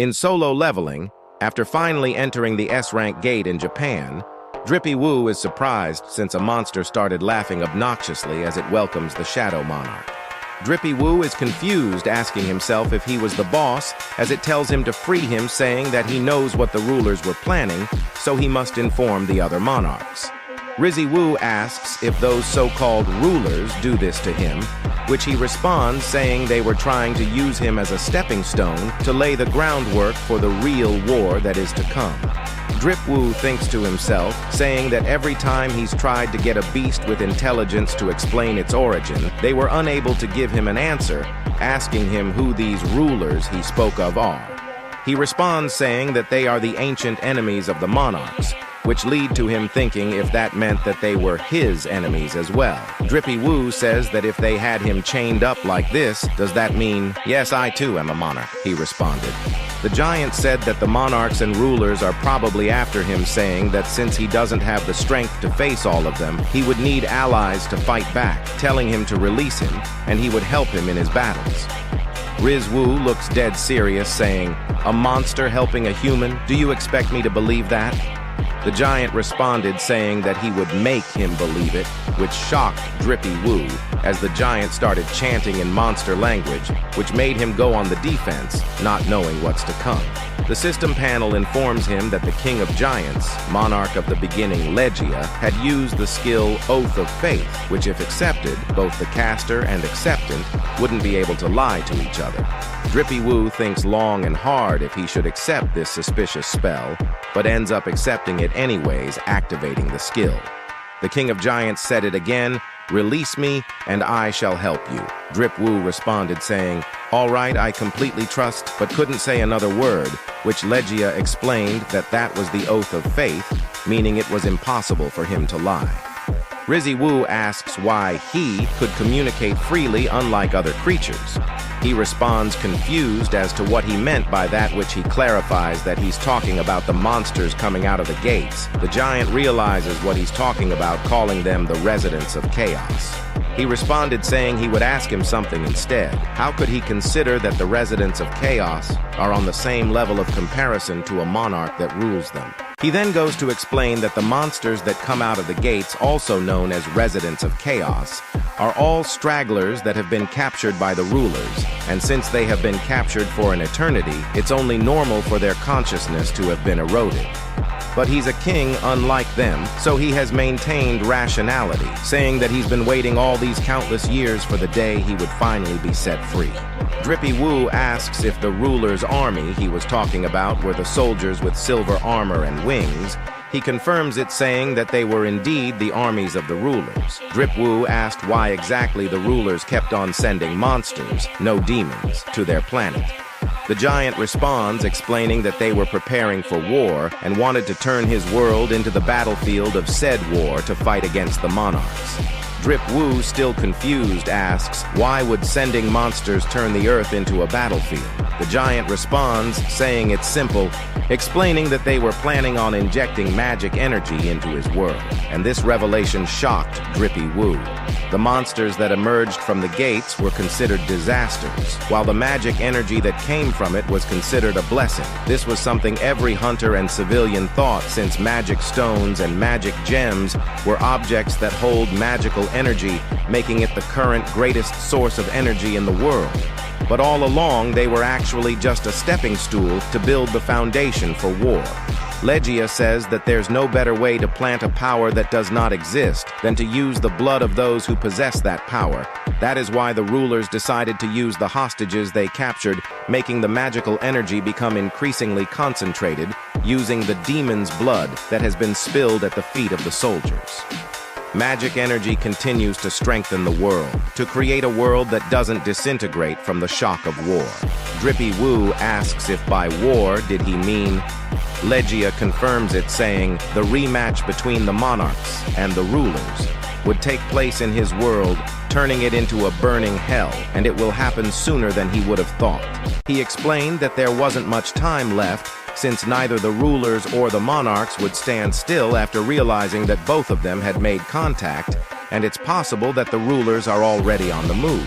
In solo leveling, after finally entering the S-rank gate in Japan, Drippy Woo is surprised since a monster started laughing obnoxiously as it welcomes the Shadow Monarch. Drippy Woo is confused, asking himself if he was the boss, as it tells him to free him, saying that he knows what the rulers were planning, so he must inform the other monarchs. Rizzy Woo asks if those so-called rulers do this to him, which he responds saying they were trying to use him as a stepping stone to lay the groundwork for the real war that is to come. Drip Woo thinks to himself, saying that every time he's tried to get a beast with intelligence to explain its origin, they were unable to give him an answer, asking him who these rulers he spoke of are. He responds saying that they are the ancient enemies of the Monarchs, which lead to him thinking if that meant that they were his enemies as well. Drippy Woo says that if they had him chained up like this, does that mean, yes, I too am a monarch, he responded. The giant said that the monarchs and rulers are probably after him, saying that since he doesn't have the strength to face all of them, he would need allies to fight back, telling him to release him, and he would help him in his battles. Riz Woo looks dead serious, saying, "A monster helping a human? Do you expect me to believe that?" The giant responded saying that he would make him believe it, which shocked Drippy Woo, as the giant started chanting in monster language, which made him go on the defense, not knowing what's to come. The system panel informs him that the King of Giants, monarch of the beginning Legia, had used the skill Oath of Faith, which if accepted, both the caster and acceptant wouldn't be able to lie to each other. Drippy Woo thinks long and hard if he should accept this suspicious spell, but ends up accepting it anyways, activating the skill. The King of Giants said it again, "Release me, and I shall help you." Drip Woo responded saying, "All right, I completely trust," but couldn't say another word, which Legia explained that that was the Oath of Faith, meaning it was impossible for him to lie. Rizzy Woo asks why he could communicate freely unlike other creatures. He responds confused as to what he meant by that, which he clarifies that he's talking about the monsters coming out of the gates. The giant realizes what he's talking about, calling them the residents of chaos. He responded saying he would ask him something instead. How could he consider that the residents of chaos are on the same level of comparison to a monarch that rules them? He then goes to explain that the monsters that come out of the gates, also known as residents of chaos, are all stragglers that have been captured by the rulers, and since they have been captured for an eternity, it's only normal for their consciousness to have been eroded. But he's a king unlike them, so he has maintained rationality, saying that he's been waiting all these countless years for the day he would finally be set free. Drippy Woo asks if the ruler's army he was talking about were the soldiers with silver armor and wings. He confirms it, saying that they were indeed the armies of the rulers. Drip Woo asked why exactly the rulers kept on sending monsters, no demons, to their planet. The giant responds, explaining that they were preparing for war and wanted to turn his world into the battlefield of said war to fight against the monarchs. Drip Woo, still confused, asks, why would sending monsters turn the earth into a battlefield? The giant responds, saying it's simple, explaining that they were planning on injecting magic energy into his world, and this revelation shocked Drippy Woo. The monsters that emerged from the gates were considered disasters, while the magic energy that came from it was considered a blessing. This was something every hunter and civilian thought, since magic stones and magic gems were objects that hold magical energy, making it the current greatest source of energy in the world. But all along, they were actually just a stepping stool to build the foundation for war. Legia says that there's no better way to plant a power that does not exist than to use the blood of those who possess that power. That is why the rulers decided to use the hostages they captured, making the magical energy become increasingly concentrated, using the demon's blood that has been spilled at the feet of the soldiers. Magic energy continues to strengthen the world, to create a world that doesn't disintegrate from the shock of war. Drippy Woo asks if by war did he mean. Legia confirms it, saying the rematch between the monarchs and the rulers would take place in his world, turning it into a burning hell, and it will happen sooner than he would have thought. He explained that there wasn't much time left, since neither the rulers or the monarchs would stand still after realizing that both of them had made contact, and it's possible that the rulers are already on the move.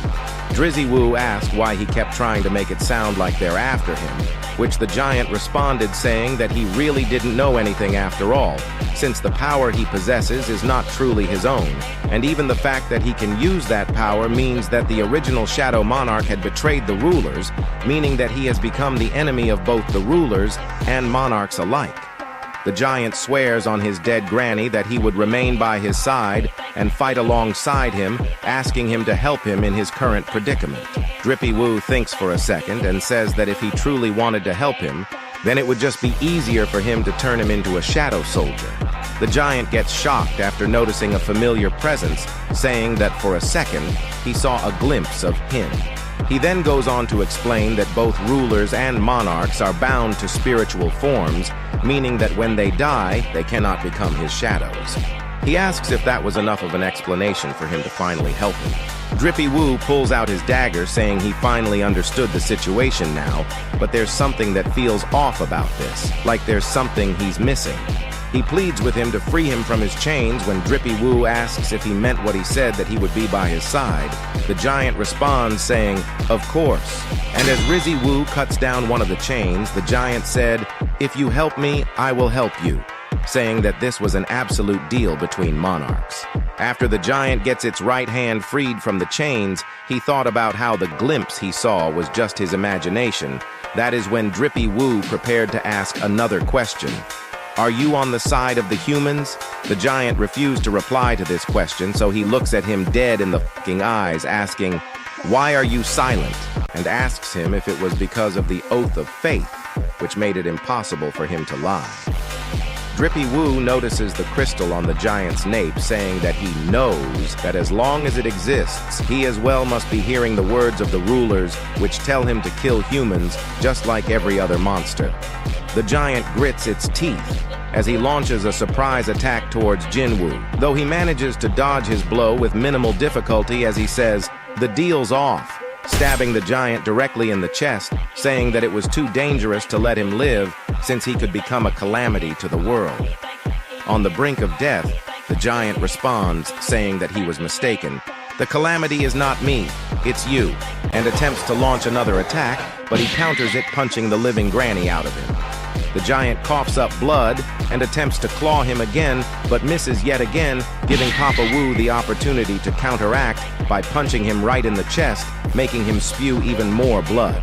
Jinwoo asked why he kept trying to make it sound like they're after him, which the giant responded saying that he really didn't know anything after all, since the power he possesses is not truly his own, and even the fact that he can use that power means that the original Shadow Monarch had betrayed the rulers, meaning that he has become the enemy of both the rulers and monarchs alike. The giant swears on his dead granny that he would remain by his side and fight alongside him, asking him to help him in his current predicament. Jinwoo thinks for a second and says that if he truly wanted to help him, then it would just be easier for him to turn him into a shadow soldier. The giant gets shocked after noticing a familiar presence, saying that for a second, he saw a glimpse of him. He then goes on to explain that both rulers and monarchs are bound to spiritual forms, meaning that when they die, they cannot become his shadows. He asks if that was enough of an explanation for him to finally help him. Jinwoo pulls out his dagger, saying he finally understood the situation now, but there's something that feels off about this, like there's something he's missing. He pleads with him to free him from his chains when Jinwoo asks if he meant what he said, that he would be by his side. The giant responds saying, "Of course." And as Jinwoo cuts down one of the chains, the giant said, "If you help me, I will help you," saying that this was an absolute deal between monarchs. After the giant gets its right hand freed from the chains, he thought about how the glimpse he saw was just his imagination. That is when Jinwoo prepared to ask another question. "Are you on the side of the humans?" The giant refused to reply to this question, so he looks at him dead in the fucking eyes, asking, "Why are you silent?" and asks him if it was because of the oath of faith, which made it impossible for him to lie. Jinwoo notices the crystal on the giant's nape, saying that he knows that as long as it exists, he as well must be hearing the words of the rulers, which tell him to kill humans just like every other monster. The giant grits its teeth as he launches a surprise attack towards Jinwoo, though he manages to dodge his blow with minimal difficulty as he says, "The deal's off," stabbing the giant directly in the chest, saying that it was too dangerous to let him live since he could become a calamity to the world. On the brink of death, the giant responds, saying that he was mistaken. "The calamity is not me, it's you," and attempts to launch another attack, but he counters it, punching the living granny out of him. The giant coughs up blood and attempts to claw him again, but misses yet again, giving Papa Wu the opportunity to counteract by punching him right in the chest, making him spew even more blood.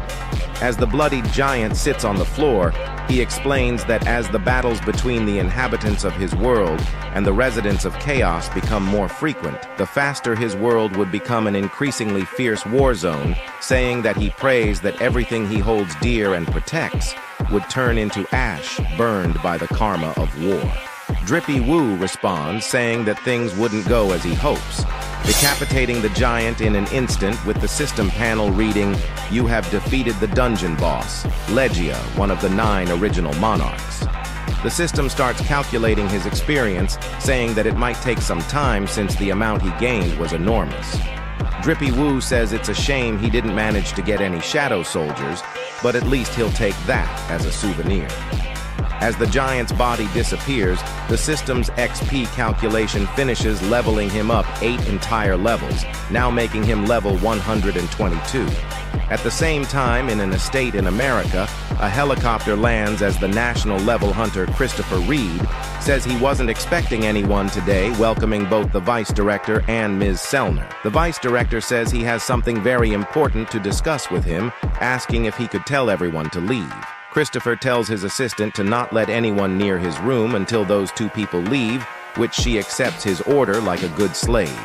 As the bloodied giant sits on the floor, he explains that as the battles between the inhabitants of his world and the residents of chaos become more frequent, the faster his world would become an increasingly fierce war zone, saying that he prays that everything he holds dear and protects would turn into ash burned by the karma of war. Jinwoo responds, saying that things wouldn't go as he hopes, decapitating the giant in an instant with the system panel reading, "You have defeated the dungeon boss, Legia, one of the 9 original monarchs." The system starts calculating his experience, saying that it might take some time since the amount he gained was enormous. Jinwoo says it's a shame he didn't manage to get any shadow soldiers, but at least he'll take that as a souvenir. As the giant's body disappears, the system's XP calculation finishes, leveling him up 8 entire levels, now making him level 122. At the same time, in an estate in America, a helicopter lands as the national level hunter Christopher Reed says he wasn't expecting anyone today, welcoming both the vice director and Ms. Selner. The vice director says he has something very important to discuss with him, asking if he could tell everyone to leave. Christopher tells his assistant to not let anyone near his room until those 2 people leave, which she accepts his order like a good slave.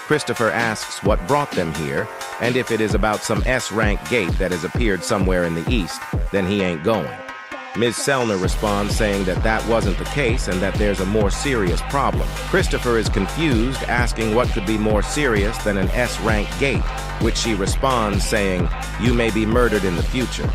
Christopher asks what brought them here, and if it is about some S-rank gate that has appeared somewhere in the east, then he ain't going. Ms. Selner responds, saying that that wasn't the case and that there's a more serious problem. Christopher is confused, asking what could be more serious than an S-rank gate, which she responds, saying, "You may be murdered in the future."